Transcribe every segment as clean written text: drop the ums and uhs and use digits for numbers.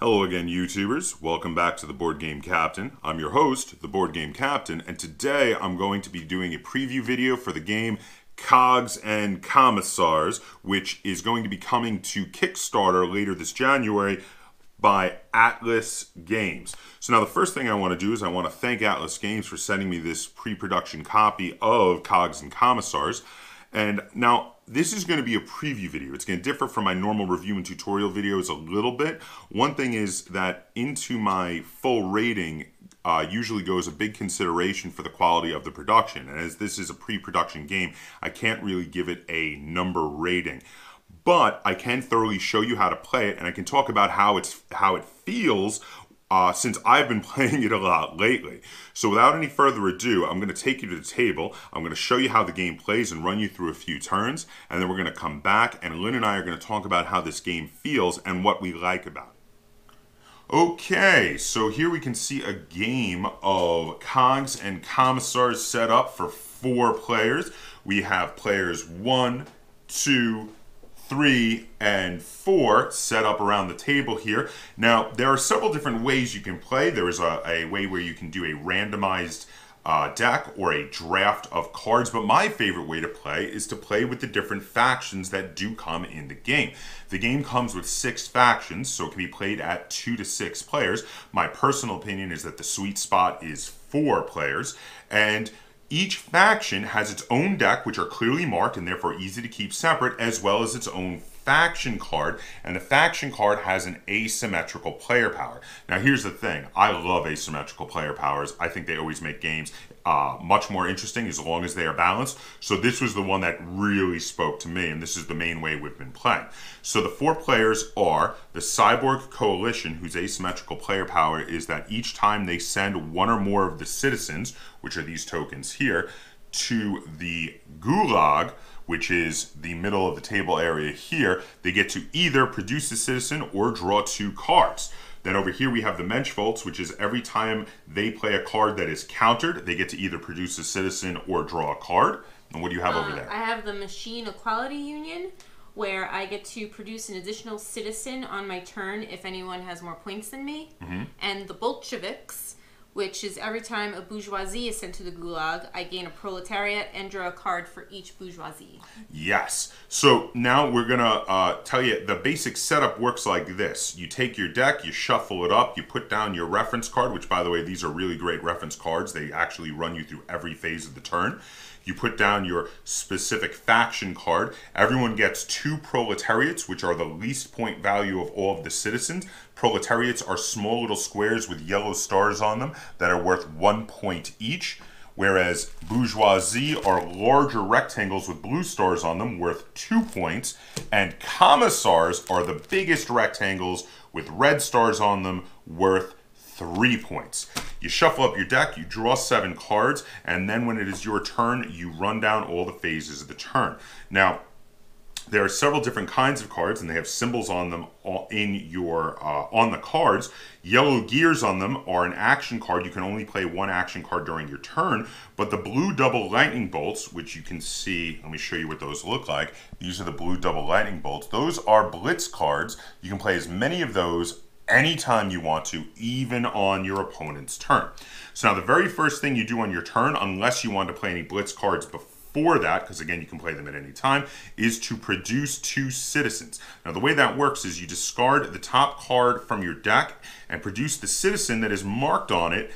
Hello again, YouTubers. Welcome back to the Board Game Captain. I'm your host, the Board Game Captain, and today I'm going to be doing a preview video for the game Cogs and Commissars, which is going to be coming to Kickstarter later this January by Atlas Games. So now the first thing I want to do is I want to thank Atlas Games for sending me this pre-production copy of Cogs and Commissars. And now this is going to be a preview video. It's going to differ from my normal review and tutorial videos a little bit. One thing is that into my full rating usually goes a big consideration for the quality of the production. And as this is a pre-production game, I can't really give it a number rating. But I can thoroughly show you how to play it, and I can talk about how it feels since I've been playing it a lot lately. So without any further ado, I'm going to take you to the table. I'm going to show you how the game plays and run you through a few turns, and then we're going to come back, and Lynn and I are going to talk about how this game feels and what we like about it. Okay, so here we can see a game of Cogs and Commissars set up for 4 players. We have players 1, 2, 3, and 4 set up around the table here. Now, there are several different ways you can play. There is a way where you can do a randomized deck or a draft of cards, but my favorite way to play is to play with the different factions that do come in the game. The game comes with 6 factions, so it can be played at 2 to 6 players. My personal opinion is that the sweet spot is 4 players, and each faction has its own deck, which are clearly marked and therefore easy to keep separate, as well as its own faction card, and the faction card has an asymmetrical player power. Now here's the thing, I love asymmetrical player powers. I think they always make games much more interesting as long as they are balanced. So this was the one that really spoke to me, and this is the main way we've been playing. So the 4 players are the Cyborg Coalition, whose asymmetrical player power is that each time they send one or more of the citizens, which are these tokens here, to the Gulag, which is the middle of the table area here, they get to either produce a citizen or draw 2 cards. Then over here we have the Menschvolks, which is every time they play a card that is countered, they get to either produce a citizen or draw a card. And what do you have over there? I have the Machine Equality Union, where I get to produce an additional citizen on my turn if anyone has more points than me. And the Bolsheviks, which is every time a bourgeoisie is sent to the Gulag, I gain a proletariat and draw a card for each bourgeoisie. Yes. So now we're going to tell you the basic setup works like this. You take your deck, you shuffle it up, you put down your reference card, which by the way, these are really great reference cards. They actually run you through every phase of the turn. You put down your specific faction card. Everyone gets 2 proletariats, which are the least point value of all of the citizens. Proletariats are small little squares with yellow stars on them that are worth 1 point each, whereas bourgeoisie are larger rectangles with blue stars on them worth 2 points, and commissars are the biggest rectangles with red stars on them worth 3 points. You shuffle up your deck, you draw 7 cards, and then when it is your turn, you run down all the phases of the turn. Now, there are several different kinds of cards, and they have symbols on them in your on the cards. Yellow gears on them are an action card. You can only play 1 action card during your turn, but the blue double lightning bolts, which you can see, let me show you what those look like. These are the blue double lightning bolts. Those are blitz cards. You can play as many of those anytime you want to, even on your opponent's turn. So now the very first thing you do on your turn, unless you want to play any blitz cards before that, because again you can play them at any time, is to produce 2 citizens. Now the way that works is you discard the top card from your deck and produce the citizen that is marked on it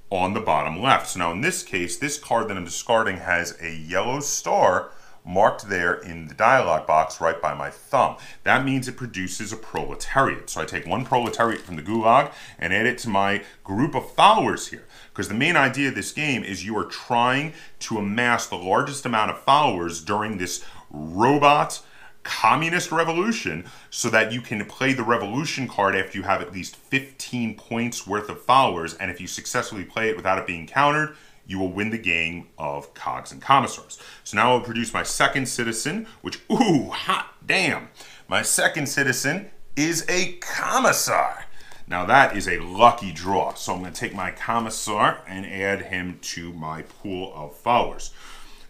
on the bottom left. So now in this case, this card that I'm discarding has a yellow star marked there in the dialog box right by my thumb. That means it produces a proletariat. So I take 1 proletariat from the Gulag and add it to my group of followers here. Because the main idea of this game is you are trying to amass the largest amount of followers during this robot communist revolution so that you can play the revolution card after you have at least 15 points worth of followers, and if you successfully play it without it being countered, you will win the game of Cogs and Commissars. So now I'll produce my second citizen, which, ooh, hot damn. My second citizen is a commissar. Now that is a lucky draw. So I'm going to take my commissar and add him to my pool of followers.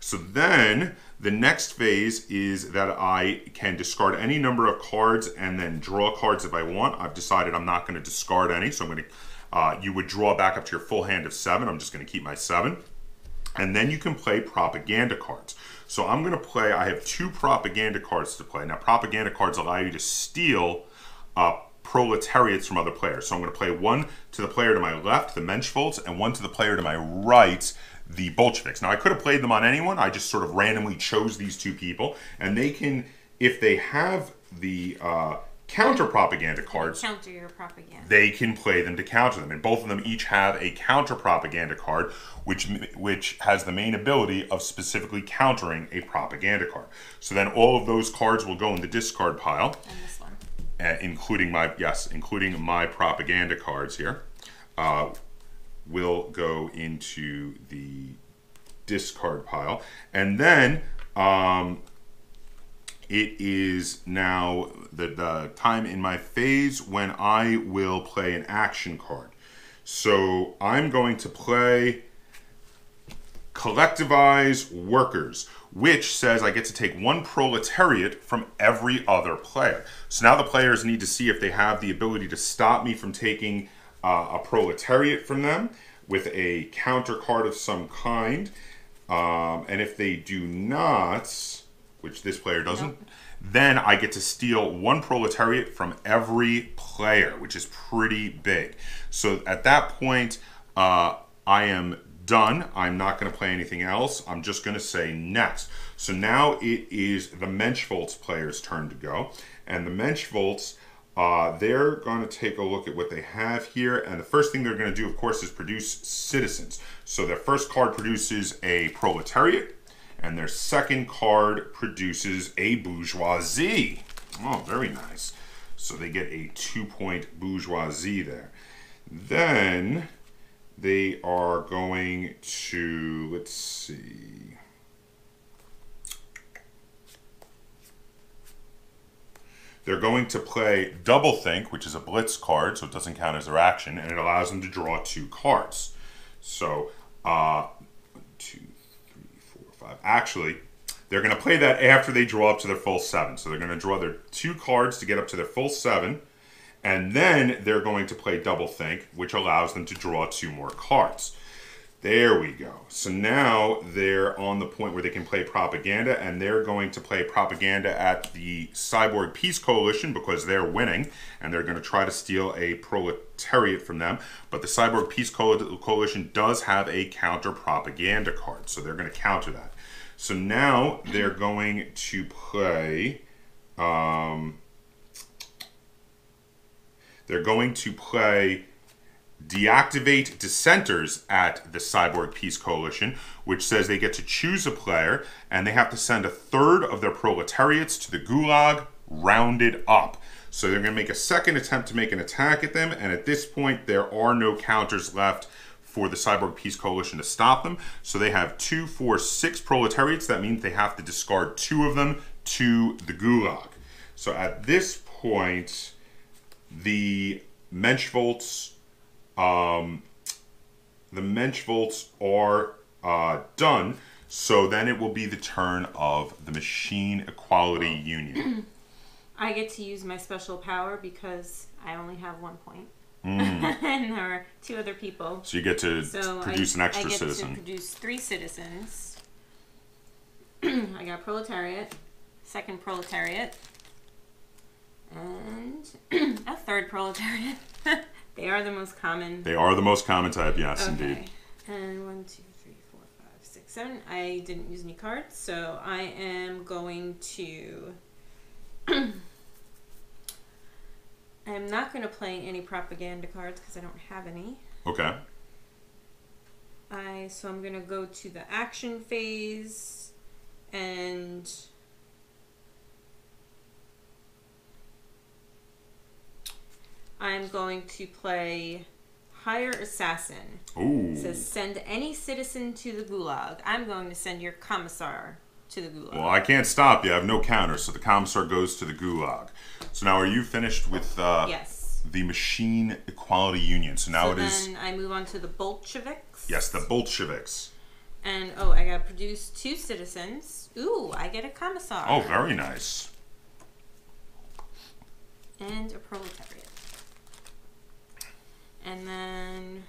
So then The next phase is that I can discard any number of cards and then draw cards if I want. I've decided I'm not going to discard any, so I'm going to. You would draw back up to your full hand of 7. I'm just going to keep my 7. And then you can play propaganda cards. So I'm going to play, I have 2 propaganda cards to play. Now, propaganda cards allow you to steal proletariats from other players. So I'm going to play one to the player to my left, the Menschvolks, and one to the player to my right, the Bolsheviks. Now, I could have played them on anyone. I just sort of randomly chose these 2 people. And they can, if they have the counter propaganda cards, counter your propaganda, they can play them to counter them. And both of them each have a counter propaganda card, which has the main ability of specifically countering a propaganda card. So then all of those cards will go in the discard pile. And this one. Including my propaganda cards here, will go into the discard pile. And then it is now the time in my phase when I will play an action card. So I'm going to play Collectivize Workers, which says I get to take 1 proletariat from every other player. So now the players need to see if they have the ability to stop me from taking a proletariat from them with a counter card of some kind. And if they do not, which this player doesn't, then I get to steal 1 proletariat from every player, which is pretty big. So at that point, I am done. I'm not going to play anything else. I'm just going to say next. So now it is the Menschvolks player's turn to go. And the Menschvolks, they're going to take a look at what they have here. And the first thing they're going to do, of course, is produce citizens. So their first card produces a proletariat. And their second card produces a bourgeoisie. Oh, very nice. So they get a 2-point bourgeoisie there. Then they are going to, let's see. They're going to play Doublethink, which is a blitz card, so it doesn't count as their action, and it allows them to draw 2 cards. So, 1, 2, 3, 4, 5. Actually, they're going to play that after they draw up to their full 7. So they're going to draw their 2 cards to get up to their full 7. And then they're going to play Doublethink, which allows them to draw 2 more cards. There we go. So now they're on the point where they can play Propaganda, and they're going to play Propaganda at the Cyborg Peace Coalition because they're winning, and they're going to try to steal a proletariat from them. But the Cyborg Peace Coalition does have a counter propaganda card, so they're going to counter that. So now they're going to play... They're going to play Deactivate Dissenters at the Cyborg Peace Coalition, which says they get to choose a player, and they have to send 1/3 of their proletariats to the Gulag, rounded up. So they're going to make a second attempt to make an attack at them, and at this point, there are no counters left for the Cyborg Peace Coalition to stop them. So they have 2, 4, 6 proletariats. That means they have to discard 2 of them to the Gulag. So at this point... The Menschvolks are done, so then it will be the turn of the Machine Equality Union. I get to use my special power because I only have 1 point. And there are 2 other people. So you get to produce an extra citizen. I get to produce 3 citizens. I got proletariat, second proletariat, and a 3rd proletariat. They are the most common. They are the most common type, yes, okay. indeed. And 1, 2, 3, 4, 5, 6, 7. I didn't use any cards, so I am going to... I'm not going to play any propaganda cards because I don't have any. Okay. So I'm going to go to the action phase, and... I'm going to play Hire Assassin. Ooh. It says send any citizen to the Gulag. I'm going to send your commissar to the Gulag. Well, I can't stop you. I have no counter, so the commissar goes to the Gulag. So now are you finished with yes. the Machine Equality Union? So now it is... then I move on to the Bolsheviks. Yes, the Bolsheviks. And, oh, I gotta produce 2 citizens. Ooh, I get a commissar. Oh, very nice. And a proletariat. And then 1,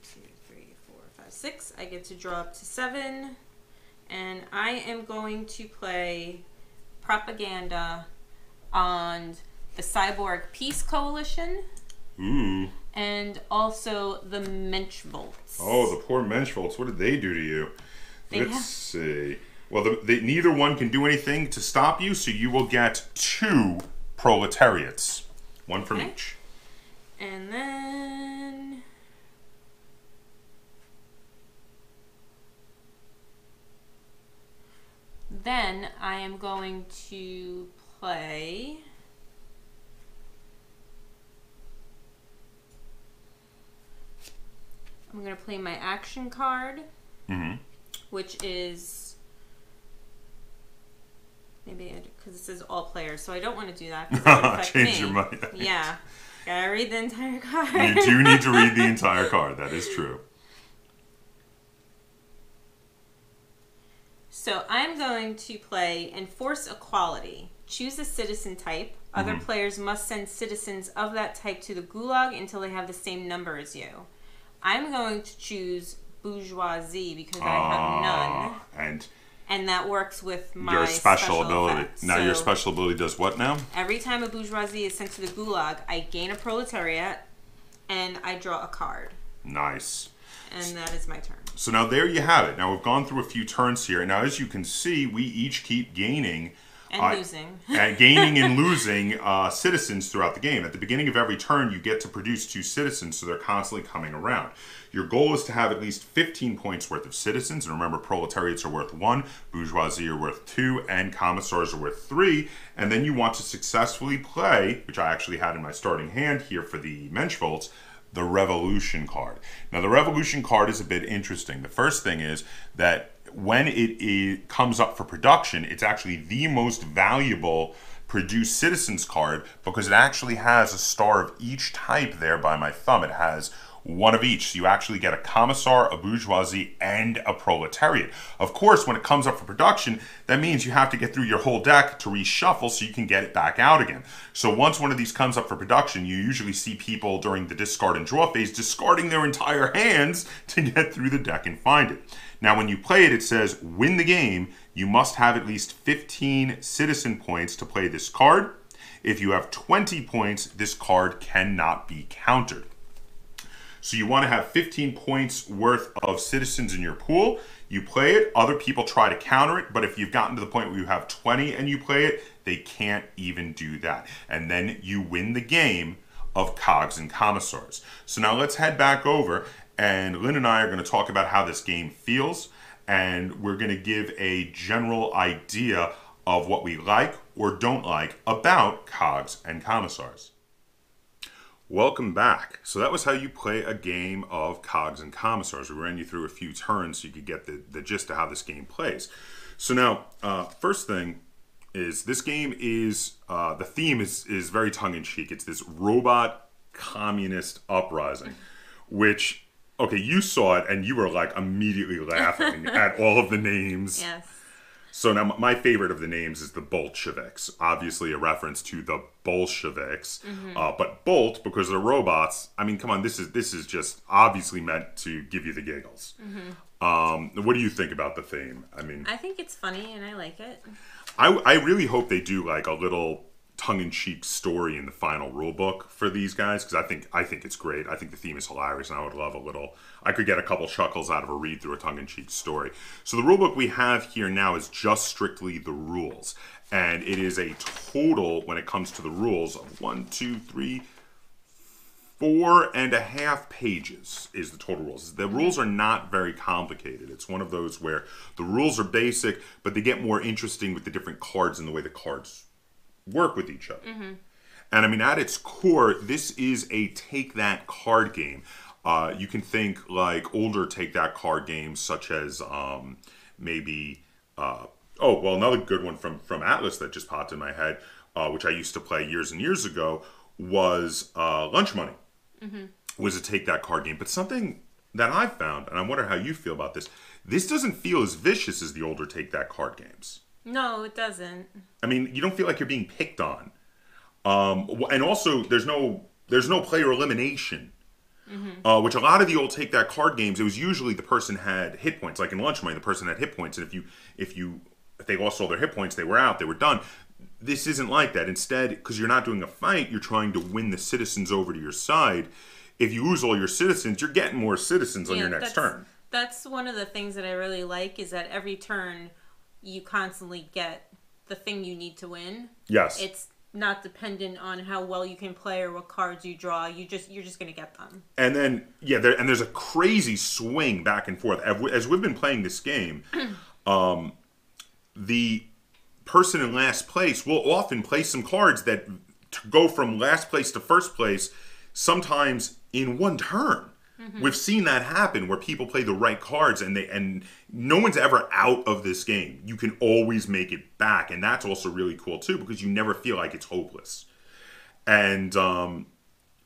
2, 3, 4, 5, 6. I get to draw up to 7. And I am going to play propaganda on the Cyborg Peace Coalition. Ooh. And also the Menschvolts. Oh, the poor Menschvolts. What did they do to you? Let's see. Well, neither one can do anything to stop you, so you will get 2 proletariats. 1 from each. And then... Then I am going to play... I'm going to play my action card, which is... Maybe, because this is all players, so I don't want to do that. Because that would affect Change me. your mind. Yeah. Gotta read the entire card. You do need to read the entire card. That is true. So I'm going to play Enforce Equality. Choose a citizen type. Other players must send citizens of that type to the gulag until they have the same number as you. I'm going to choose bourgeoisie because I have none. And that works with my your special ability. Effect. Now, so your special ability does what now? Every time a bourgeoisie is sent to the gulag, I gain a proletariat and I draw a card. Nice. And that is my turn. So now there you have it. Now we've gone through a few turns here. Now, as you can see, we each keep gaining and losing. Gaining and losing citizens throughout the game. At the beginning of every turn, you get to produce 2 citizens, so they're constantly coming around. Your goal is to have at least 15 points worth of citizens. And remember, proletariats are worth 1, bourgeoisie are worth 2, and commissars are worth 3. And then you want to successfully play, which I actually had in my starting hand here for the Menschvolts, the Revolution card. Now, the Revolution card is a bit interesting. The first thing is that when it comes up for production, it's actually the most valuable produced citizens card because it actually has a star of each type there by my thumb. It has 1 of each. So you actually get a commissar, a bourgeoisie, and a proletariat. Of course, when it comes up for production, that means you have to get through your whole deck to reshuffle so you can get it back out again. So once one of these comes up for production, you usually see people during the discard and draw phase discarding their entire hands to get through the deck and find it. Now, when you play it, it says, win the game, you must have at least 15 citizen points to play this card. If you have 20 points, this card cannot be countered. So you want to have 15 points worth of citizens in your pool. You play it, other people try to counter it, but if you've gotten to the point where you have 20 and you play it, they can't even do that. And then you win the game of Cogs and Commissars. So now let's head back over, and Lynn and I are going to talk about how this game feels, and we're going to give a general idea of what we like or don't like about Cogs and Commissars. Welcome back. So that was how you play a game of Cogs and Commissars. We ran you through a few turns so you could get the gist of how this game plays. So now, first thing is this game is, the theme is very tongue-in-cheek. It's this robot communist uprising, which, okay, you saw it and you were like immediately laughing at all of the names. Yes. So now my favorite of the names is the Bolsheviks, obviously a reference to the Bolsheviks, but Bolt, because they're robots, I mean, come on, this is just obviously meant to give you the giggles. What do you think about the theme? I mean, I think it's funny and I like it. I really hope they do like a little tongue-in-cheek story in the final rule book for these guys, because I think it's great. I think the theme is hilarious, and I would love I could get a couple chuckles out of a read through a tongue-in-cheek story. So the rule book we have here now is just strictly the rules, and it is a total, when it comes to the rules, of 4.5 pages is the total rules. The rules are not very complicated. It's one of those where the rules are basic, but they get more interesting with the different cards and the way the cards work with each other. And I mean, at its core, this is a take that card game. You can think like older take that card games, such as maybe another good one from Atlas that just popped in my head, which I used to play years and years ago, was Lunch Money. Was a take that card game, but something that I've found, and I wonder how you feel about this doesn't feel as vicious as the older Take That card games. No, it doesn't. I mean, you don't feel like you're being picked on. And also, there's no player elimination. Which a lot of the old Take That card games, it was usually the person had hit points. Like in Lunch Money, the person had hit points, and if they lost all their hit points, they were out, they were done. This isn't like that. Instead, because you're not doing a fight, you're trying to win the citizens over to your side. If you lose all your citizens, you're getting more citizens on your next turn. That's one of the things that I really like, is that every turn you constantly get the thing you need to win. Yes. It's not dependent on how well you can play or what cards you draw. You're just going to get them. And then there's a crazy swing back and forth as we've been playing this game. The person in last place will often play some cards that go from last place to first place, sometimes in one turn. We've seen that happen where people play the right cards and no one's ever out of this game. You can always make it back, and that's also really cool too, because you never feel like it's hopeless. And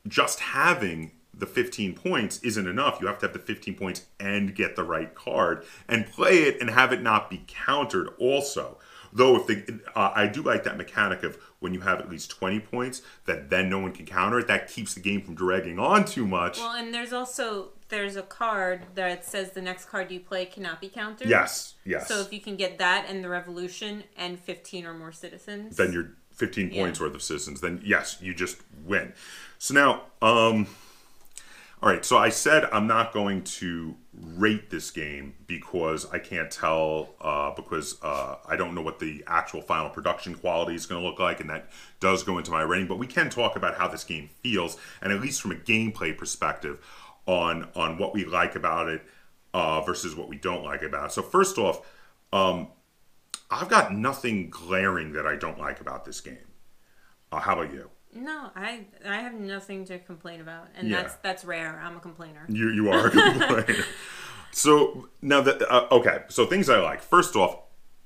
just having the 15 points isn't enough. You have to have the 15 points and get the right card and play it and have it not be countered also. Though I do like that mechanic of when you have at least 20 points, that then no one can counter it. That keeps the game from dragging on too much. Well, and there's a card that says the next card you play cannot be countered. Yes. So if you can get that and the Revolution and 15 or more citizens, then you're 15 points worth of citizens. Then yes, you just win. So now, all right. So I said I'm not going to rate this game because I can't tell, because I don't know what the actual final production quality is going to look like, and that does go into my rating. But we can talk about how this game feels, and at least from a gameplay perspective, on what we like about it versus what we don't like about it. So first off, I've got nothing glaring that I don't like about this game. How about you? No, I have nothing to complain about, and that's rare. I'm a complainer. You are a complainer. So now okay. So things I like. First off,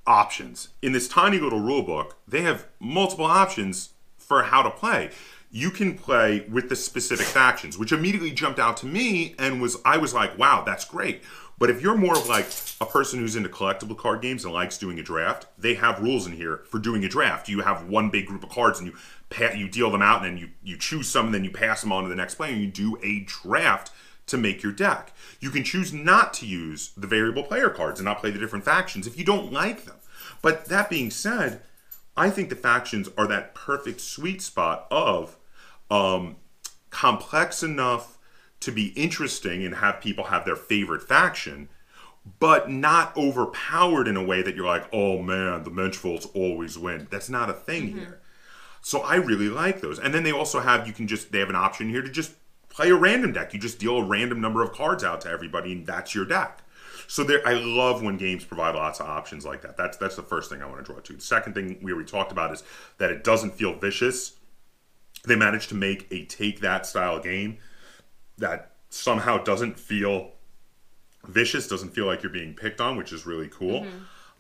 options in this tiny little rule book. They have multiple options for how to play. You can play with the specific factions, which immediately jumped out to me, and I was like, wow, that's great. But if you're more of like a person who's into collectible card games and likes doing a draft, they have rules in here for doing a draft. You have one big group of cards and you deal them out, and then you choose some, and then you pass them on to the next player, and you do a draft to make your deck. You can choose not to use the variable player cards and not play the different factions if you don't like them. But that being said, I think the factions are that perfect sweet spot of complex enough to be interesting and have people have their favorite faction, but not overpowered in a way that you're like, oh man, the Menschfolds always win. That's not a thing here. So I really like those. And then they also have, they have an option here to just play a random deck. You just deal a random number of cards out to everybody, and that's your deck. So I love when games provide lots of options like that. That's the first thing I want to draw to. The second thing we already talked about is that it doesn't feel vicious. They managed to make a Take That style game that somehow doesn't feel vicious, doesn't feel like you're being picked on, which is really cool.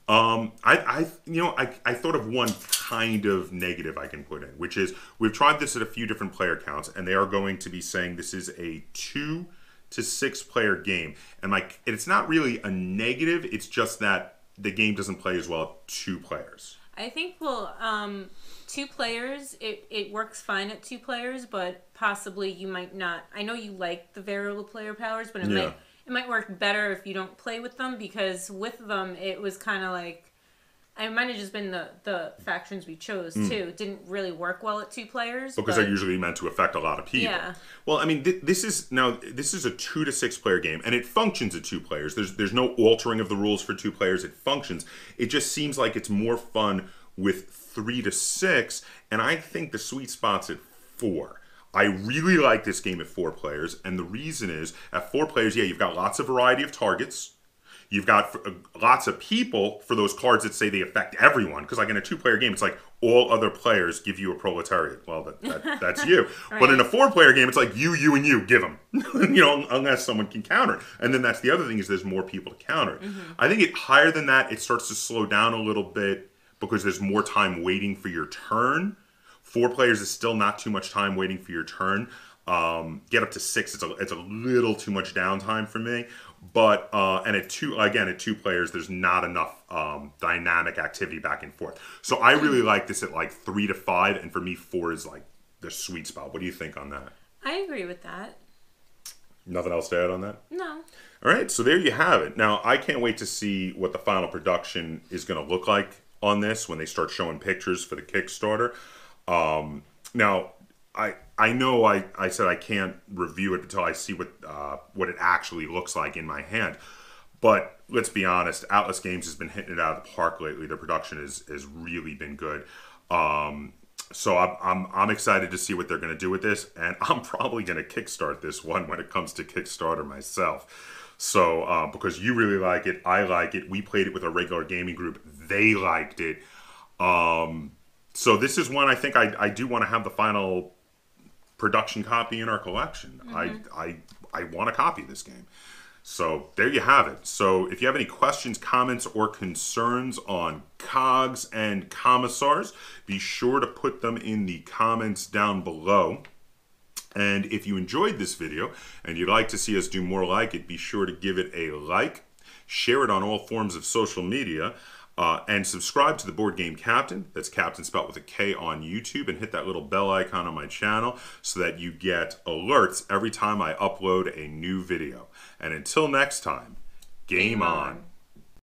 I thought of one kind of negative I can put in, which is we've tried this at a few different player counts, and they are going to be saying this is a 2 to 6 player game, and it's not really a negative. It's just that the game doesn't play as well at 2 players. I think 2 players, it works fine at 2 players, but possibly you might not. I know you like the variable player powers, but it might work better if you don't play with them, because with them it was kind of like, it might have just been the factions we chose too. Didn't really work well at 2 players. Because they're usually meant to affect a lot of people. Yeah. Well, I mean, this is a 2 to 6 player game, and it functions at 2 players. There's no altering of the rules for 2 players. It functions. It just seems like it's more fun with 3 to 6, and I think the sweet spot's at 4. I really like this game at 4 players, and the reason is, at 4 players, you've got lots of variety of targets. You've got lots of people for those cards that say they affect everyone. Because like in a 2-player game, it's like all other players give you a proletariat. Well, that's you. Right. But in a 4-player game, it's like you, and you give them. Unless someone can counter it. And then that's the other thing, is there's more people to counter it. I think higher than that, it starts to slow down a little bit because there's more time waiting for your turn 4 players is still not too much time waiting for your turn. Get up to 6, it's a little too much downtime for me. But and at 2 players, there's not enough dynamic activity back and forth. So I really like this at like 3 to 5, and for me 4 is like the sweet spot. What do you think on that? I agree with that. Nothing else to add on that? No. All right, so there you have it. Now, I can't wait to see what the final production is going to look like on this when they start showing pictures for the Kickstarter. Now, I know I said I can't review it until I see what it actually looks like in my hand. But let's be honest, Atlas Games has been hitting it out of the park lately. Their production has really been good. So I'm excited to see what they're going to do with this, and I'm probably going to kickstart this one when it comes to Kickstarter myself. So because you really like it, I like it. We played it with our regular gaming group. They liked it. So this is one I think I do want to have the final production copy in our collection. I want to copy this game. So there you have it. So if you have any questions, comments, or concerns on Cogs and Commissars, be sure to put them in the comments down below. And if you enjoyed this video and you'd like to see us do more like it, be sure to give it a like, share it on all forms of social media, and subscribe to the Board Game Captain. That's Captain spelled with a K on YouTube, and hit that little bell icon on my channel so that you get alerts every time I upload a new video. And until next time, game on.